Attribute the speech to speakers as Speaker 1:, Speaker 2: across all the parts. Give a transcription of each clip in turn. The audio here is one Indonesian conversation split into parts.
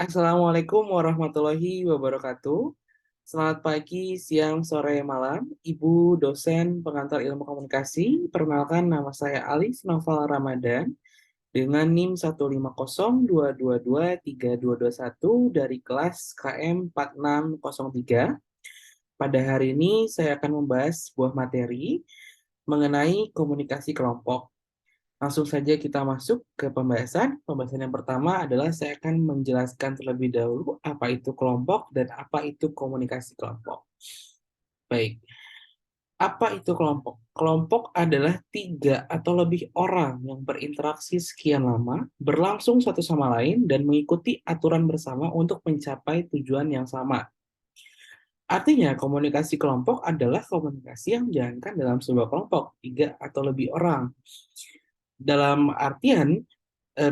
Speaker 1: Assalamualaikum warahmatullahi wabarakatuh. Selamat pagi, siang, sore, malam, Ibu dosen pengantar ilmu komunikasi. Perkenalkan nama saya Alif Noval Ramadan dengan NIM 150222322 dari kelas KM 4603. Pada hari ini saya akan membahas sebuah materi mengenai komunikasi kelompok. Langsung saja kita masuk ke pembahasan. Pembahasan yang pertama adalah saya akan menjelaskan terlebih dahulu apa itu kelompok dan apa itu komunikasi kelompok. Baik, apa itu kelompok? Kelompok adalah tiga atau lebih orang yang berinteraksi sekian lama, berlangsung satu sama lain, dan mengikuti aturan bersama untuk mencapai tujuan yang sama. Artinya, komunikasi kelompok adalah komunikasi yang dijalankan dalam sebuah kelompok, tiga atau lebih orang. Dalam artian,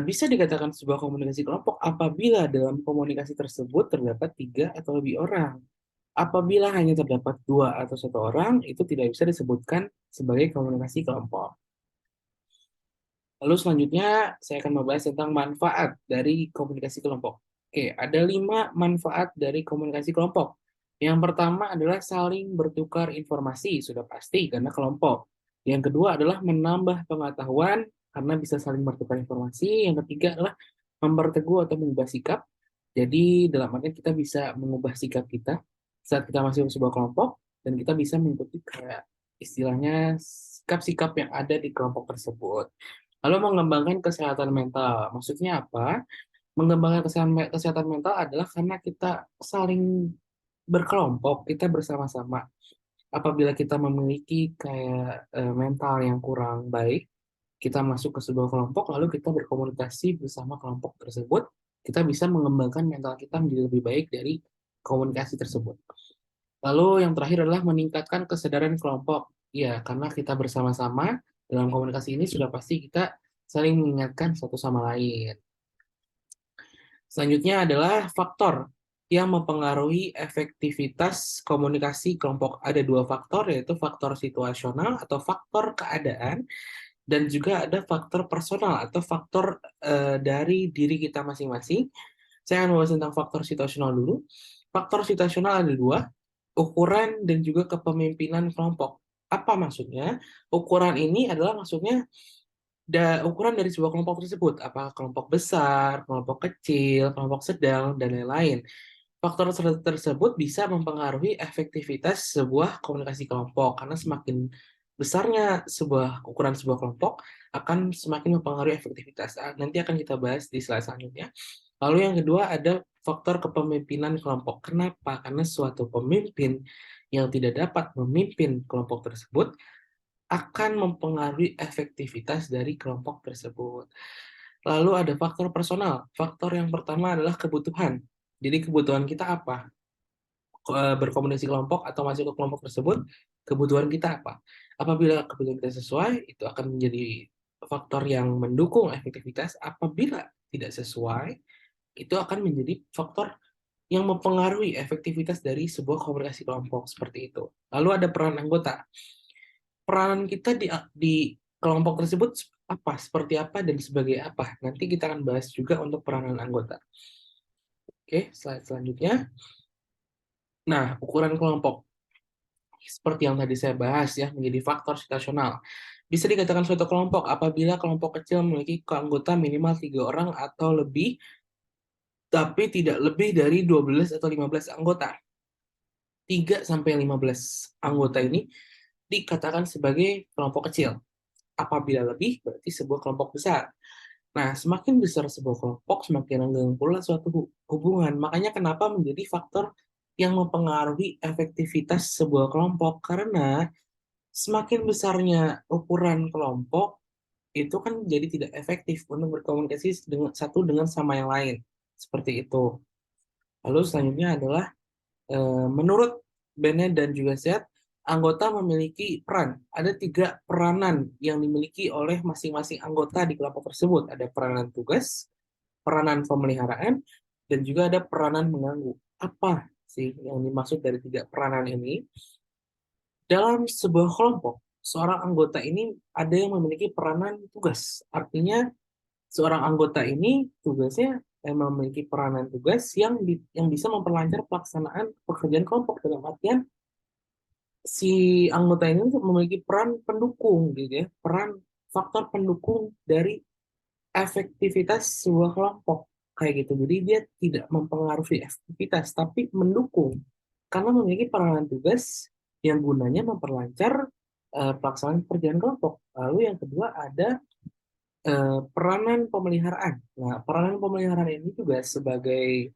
Speaker 1: bisa dikatakan sebuah komunikasi kelompok apabila dalam komunikasi tersebut terdapat tiga atau lebih orang. Apabila hanya terdapat dua atau satu orang, itu tidak bisa disebutkan sebagai komunikasi kelompok. Lalu selanjutnya, saya akan membahas tentang manfaat dari komunikasi kelompok. Oke, ada 5 manfaat dari komunikasi kelompok. Yang pertama adalah saling bertukar informasi, sudah pasti karena kelompok. Yang kedua adalah menambah pengetahuan karena bisa saling bertukar informasi. Yang ketiga adalah memperteguh atau mengubah sikap. Jadi dalam artian kita bisa mengubah sikap kita saat kita masuk ke sebuah kelompok dan kita bisa mengikuti kayak istilahnya sikap-sikap yang ada di kelompok tersebut. Lalu mengembangkan kesehatan mental. Maksudnya apa? Mengembangkan kesehatan mental adalah karena kita saling berkelompok, kita bersama-sama. Apabila kita memiliki kayak mental yang kurang baik, kita masuk ke sebuah kelompok, lalu kita berkomunikasi bersama kelompok tersebut, kita bisa mengembangkan mental kita menjadi lebih baik dari komunikasi tersebut. Lalu yang terakhir adalah meningkatkan kesadaran kelompok. Ya, karena kita bersama-sama dalam komunikasi ini sudah pasti kita saling mengingatkan satu sama lain. Selanjutnya adalah faktor yang mempengaruhi efektivitas komunikasi kelompok. Ada dua faktor, yaitu faktor situasional atau faktor keadaan, dan juga ada faktor personal atau faktor dari diri kita masing-masing. Saya akan membahas tentang faktor situasional dulu. Faktor situasional ada dua, ukuran dan juga kepemimpinan kelompok. Apa maksudnya? Ukuran ini adalah maksudnya ukuran dari sebuah kelompok tersebut, apakah kelompok besar, kelompok kecil, kelompok sedang, dan lain-lain. Faktor tersebut bisa mempengaruhi efektivitas sebuah komunikasi kelompok, karena semakin besarnya ukuran sebuah kelompok akan semakin mempengaruhi efektivitas. Nanti akan kita bahas di slide selanjutnya. Lalu yang kedua ada faktor kepemimpinan kelompok. Kenapa? Karena suatu pemimpin yang tidak dapat memimpin kelompok tersebut akan mempengaruhi efektivitas dari kelompok tersebut. Lalu ada faktor personal. Faktor yang pertama adalah kebutuhan. Jadi kebutuhan kita apa? Berkomunikasi kelompok atau masuk ke kelompok tersebut, kebutuhan kita apa? Apabila kebutuhan kita sesuai, itu akan menjadi faktor yang mendukung efektivitas. Apabila tidak sesuai, itu akan menjadi faktor yang mempengaruhi efektivitas dari sebuah komunikasi kelompok seperti itu. Lalu ada peran anggota. Peranan kita di kelompok tersebut apa, seperti apa, dan sebagai apa. Nanti kita akan bahas juga untuk peranan anggota. Oke, slide selanjutnya. Nah, ukuran kelompok. Seperti yang tadi saya bahas ya, menjadi faktor situasional. Bisa dikatakan suatu kelompok apabila kelompok kecil memiliki anggota minimal 3 orang atau lebih, tapi tidak lebih dari 12 atau 15 anggota. 3-15 anggota ini dikatakan sebagai kelompok kecil. Apabila lebih, berarti sebuah kelompok besar. Nah, semakin besar sebuah kelompok, semakin renggang pula suatu hubungan. Makanya kenapa menjadi faktor yang mempengaruhi efektivitas sebuah kelompok. Karena semakin besarnya ukuran kelompok, itu kan jadi tidak efektif untuk berkomunikasi dengan satu dengan sama yang lain. Seperti itu. Lalu selanjutnya adalah menurut Bennett dan juga Zed, anggota memiliki peran. Ada 3 peranan yang dimiliki oleh masing-masing anggota di kelompok tersebut. Ada peranan tugas, peranan pemeliharaan, dan juga ada peranan mengganggu. Apa sih yang dimaksud dari 3 peranan ini? Dalam sebuah kelompok, seorang anggota ini ada yang memiliki peranan tugas. Artinya, seorang anggota ini tugasnya yang memiliki peranan tugas yang bisa memperlancar pelaksanaan pekerjaan kelompok. Dalam artian si anggota ini memiliki peran pendukung gitu ya, peran faktor pendukung dari efektivitas sebuah kelompok kayak gitu. Jadi dia tidak mempengaruhi efektivitas tapi mendukung karena memiliki peranan tugas yang gunanya memperlancar pelaksanaan pekerjaan kelompok. Lalu yang kedua ada peranan pemeliharaan. Nah, peranan pemeliharaan ini juga sebagai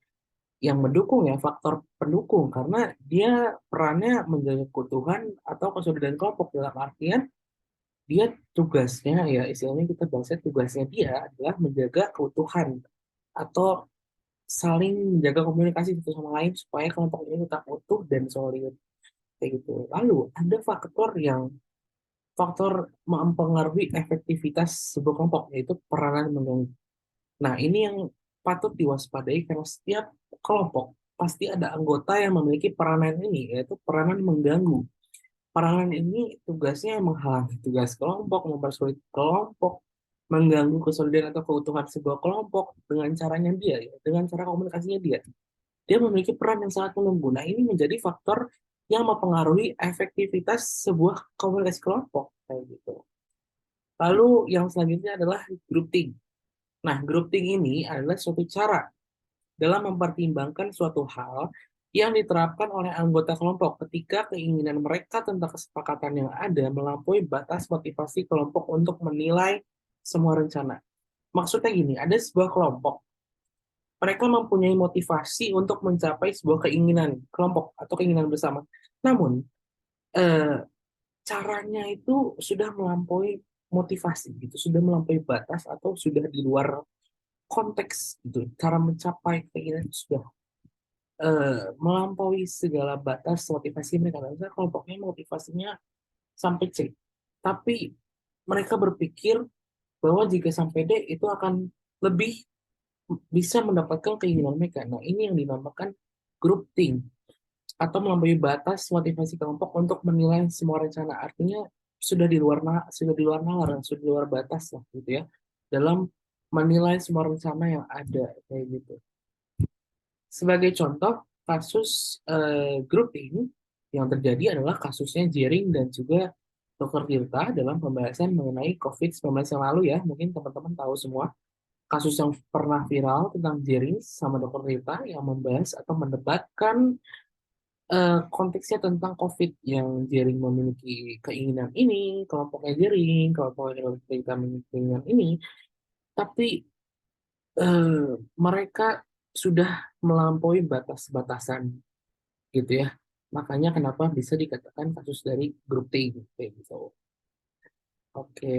Speaker 1: yang mendukung ya, faktor pendukung karena dia perannya menjaga keutuhan atau kesolidaan kelompok. Dalam artian dia tugasnya ya, istilahnya kita bahasnya tugasnya dia adalah menjaga keutuhan atau saling menjaga komunikasi satu sama lain supaya kelompok ini tetap utuh dan solid kayak gitu. Lalu ada faktor mempengaruhi efektivitas sebuah kelompok, yaitu peranan mengganggu. Nah, ini yang patut diwaspadai karena setiap kelompok pasti ada anggota yang memiliki peranan ini, yaitu peranan mengganggu. Peranan ini tugasnya menghalangi tugas kelompok, mempersulit kelompok, mengganggu kesolidaan atau keutuhan sebuah kelompok dengan caranya dia, ya, dengan cara komunikasinya dia. Dia memiliki peran yang sangat mengganggu. Nah, ini menjadi faktor yang mempengaruhi efektivitas sebuah komunikasi kelompok kayak gitu. Lalu yang selanjutnya adalah grouping. Nah, grouping ini adalah suatu cara dalam mempertimbangkan suatu hal yang diterapkan oleh anggota kelompok ketika keinginan mereka tentang kesepakatan yang ada melampaui batas motivasi kelompok untuk menilai semua rencana. Maksudnya gini, ada sebuah kelompok, mereka mempunyai motivasi untuk mencapai sebuah keinginan kelompok atau keinginan bersama. Namun, eh, caranya itu sudah melampaui motivasi, gitu, sudah melampaui batas atau sudah di luar konteks, gitu. Cara mencapai keinginan itu sudah melampaui segala batas motivasi mereka. Misalnya kelompoknya motivasinya sampai C, tapi mereka berpikir bahwa jika sampai D itu akan lebih bisa mendapatkan keinginan mereka. Nah, ini yang dinamakan grouping atau melampaui batas motivasi kelompok untuk menilai semua rencana. Artinya sudah di luar nalar, sudah di luar batas lah gitu ya. Dalam menilai semua rencana yang ada kayak gitu. Sebagai contoh, kasus grouping yang terjadi adalah kasusnya Jering dan juga Dr. Tirta dalam pembahasan mengenai COVID-19 yang lalu ya. Mungkin teman-teman tahu semua kasus yang pernah viral tentang Jering sama Dr. Tirta yang membahas atau mendebatkan konteksnya tentang COVID yang Jering memiliki keinginan ini, kelompoknya Jering, kelompoknya Dr. Tirta memiliki keinginan ini, tapi eh, mereka sudah melampaui batas-batasan gitu ya. Makanya kenapa bisa dikatakan kasus dari grup T kayak gitu. Oke,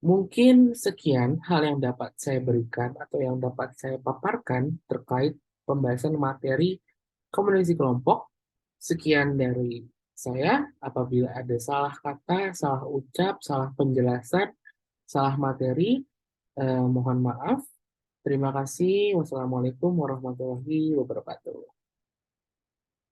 Speaker 1: mungkin sekian hal yang dapat saya berikan atau yang dapat saya paparkan terkait pembahasan materi komunikasi kelompok. Sekian dari saya. Apabila ada salah kata, salah ucap, salah penjelasan, salah materi, mohon maaf. Terima kasih. Wassalamualaikum warahmatullahi wabarakatuh.